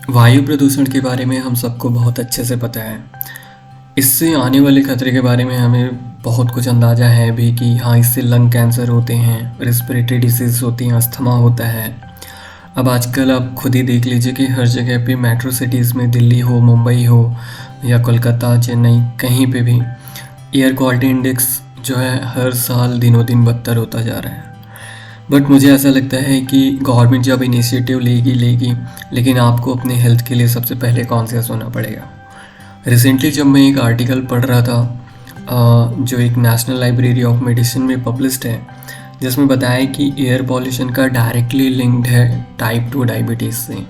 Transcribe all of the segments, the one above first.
वायु प्रदूषण के बारे में हम सबको बहुत अच्छे से पता है। इससे आने वाले खतरे के बारे में हमें बहुत कुछ अंदाज़ा है भी कि हाँ, इससे लंग कैंसर होते हैं, रेस्पिरेटरी डिसीज़ होती हैं, अस्थमा होता है। अब आजकल आप खुद ही देख लीजिए कि हर जगह पे मेट्रो सिटीज़ में, दिल्ली हो, मुंबई हो या कोलकाता, चेन्नई, कहीं पे भी एयर क्वालिटी इंडेक्स जो है हर साल दिनों दिन बदतर होता जा रहा है। बट मुझे ऐसा लगता है कि गवर्नमेंट जब इनिशिएटिव लेगी, लेकिन आपको अपने हेल्थ के लिए सबसे पहले कॉन्शियस होना पड़ेगा। रिसेंटली जब मैं एक आर्टिकल पढ़ रहा था जो एक नेशनल लाइब्रेरी ऑफ मेडिसिन में पब्लिश्ड है, जिसमें बताया कि एयर पॉल्यूशन का डायरेक्टली लिंक्ड है टाइप 2 डायबिटीज़ से।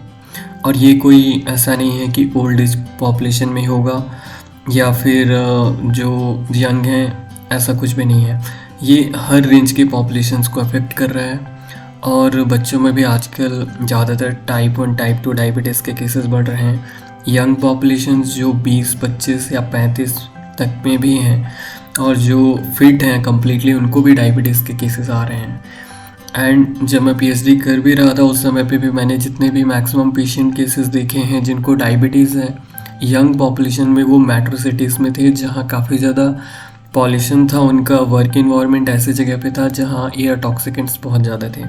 और ये कोई ऐसा नहीं है कि ओल्ड एज पॉपुलेशन में होगा या फिर जो यंग हैं, ऐसा कुछ भी नहीं है। ये हर रेंज के पॉपुलेशंस को अफेक्ट कर रहा है। और बच्चों में भी आजकल ज़्यादातर टाइप 1 टाइप 2 डायबिटीज़ के केसेस बढ़ रहे हैं। यंग पॉपुलेशंस जो 20, 25 या 35 तक में भी हैं और जो फिट हैं कम्प्लीटली, उनको भी डायबिटीज़ के केसेस आ रहे हैं। एंड जब मैं पीएचडी कर भी रहा था उस समय पे भी मैंने जितने भी मैक्सिमम पेशेंट केसेस देखे हैं जिनको डायबिटीज़ है यंग पॉपुलेशन में, वो मेट्रो सिटीज़ में थे जहाँ काफ़ी ज़्यादा पॉल्यूशन था। उनका वर्क इन्वायरमेंट ऐसे जगह पे था जहाँ एयर टॉक्सिकेंट्स बहुत ज़्यादा थे।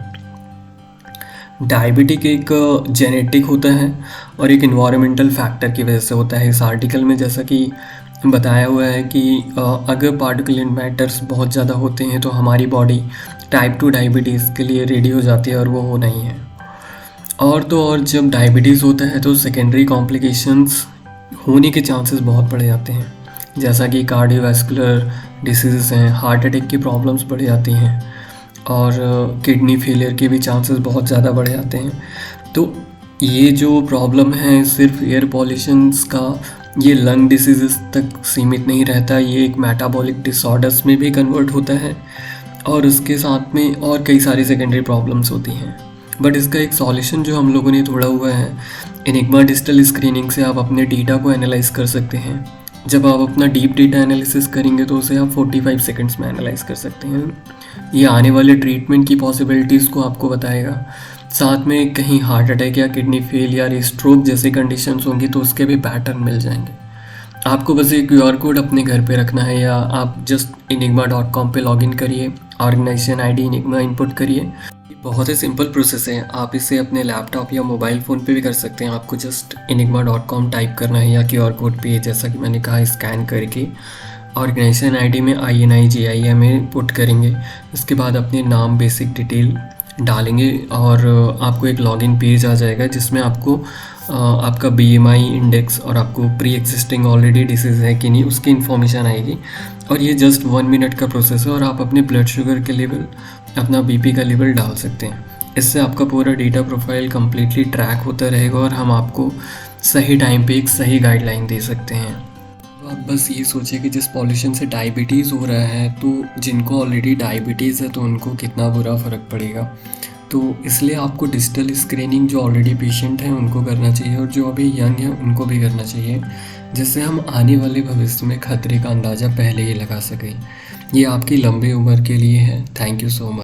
डायबिटिक एक जेनेटिक होता है और एक इन्वायरमेंटल फैक्टर की वजह से होता है। इस आर्टिकल में जैसा कि बताया हुआ है कि अगर पार्टिकुलेट मैटर्स बहुत ज़्यादा होते हैं तो हमारी बॉडी टाइप 2 डायबिटीज़ के लिए रेडी हो जाती है, और वो नहीं है। और तो और जब डायबिटीज़ होता है तो सेकेंडरी कॉम्प्लिकेशंस होने के चांसेस बहुत बढ़ जाते हैं, जैसा कि कार्डियोवैस्कुलर डिसीज़ हैं, हार्ट अटैक की प्रॉब्लम्स बढ़ जाती हैं और किडनी फेलियर के भी चांसेस बहुत ज़्यादा बढ़ जाते हैं। तो ये जो प्रॉब्लम है सिर्फ एयर पॉल्यूशंस का, ये लंग डिसीज़ तक सीमित नहीं रहता, ये एक मेटाबॉलिक डिसऑर्डर्स में भी कन्वर्ट होता है और उसके साथ में और कई सारी सेकेंडरी प्रॉब्लम्स होती हैं। बट इसका एक सॉल्यूशन जो हम लोगों ने ढूंढा हुआ है, एनिग्मा डिजिटल स्क्रीनिंग से आप अपने डेटा को एनालाइज कर सकते हैं। जब आप अपना डीप डेटा एनालिसिस करेंगे तो उसे आप 45 सेकंड्स में एनालाइज कर सकते हैं। ये आने वाले ट्रीटमेंट की पॉसिबिलिटीज़ को आपको बताएगा। साथ में कहीं हार्ट अटैक या किडनी फेल या स्ट्रोक जैसी कंडीशंस होंगी तो उसके भी पैटर्न मिल जाएंगे। आपको बस एक QR कोड अपने घर पे रखना है, या आप जस्ट enigma.com पे लॉगिन करिए, ऑर्गेनाइजेशन ID enigma इनपुट करिए। बहुत ही सिंपल प्रोसेस है, आप इसे अपने लैपटॉप या मोबाइल फ़ोन पे भी कर सकते हैं। आपको जस्ट enigma.com टाइप करना है या QR कोड पे, जैसा कि मैंने कहा, स्कैन करके ऑर्गेनाइजेशन ID में INIGIM पुट करेंगे। इसके बाद अपने नाम, बेसिक डिटेल डालेंगे और आपको एक लॉगिन पेज आ जाएगा जिसमें आपको आपका BMI इंडेक्स और आपको प्री एग्जिस्टिंग ऑलरेडी डिसीज़ है कि नहीं उसकी इन्फॉर्मेशन आएगी। और ये जस्ट 1 मिनट का प्रोसेस है और आप अपने ब्लड शुगर के लेवल, अपना BP का लेवल डाल सकते हैं। इससे आपका पूरा डेटा प्रोफाइल कम्प्लीटली ट्रैक होता रहेगा और हम आपको सही टाइम पे एक सही गाइडलाइन दे सकते हैं। तो आप बस ये सोचिए कि जिस पॉल्यूशन से डायबिटीज़ हो रहा है, तो जिनको ऑलरेडी डायबिटीज़ है तो उनको कितना बुरा फ़र्क पड़ेगा। तो इसलिए आपको डिजिटल स्क्रीनिंग जो ऑलरेडी पेशेंट हैं उनको करना चाहिए और जो अभी यंग हैं उनको भी करना चाहिए, जिससे हम आने वाले भविष्य में खतरे का अंदाज़ा पहले ही लगा सकें। ये आपकी लंबी उम्र के लिए है। Thank you so much.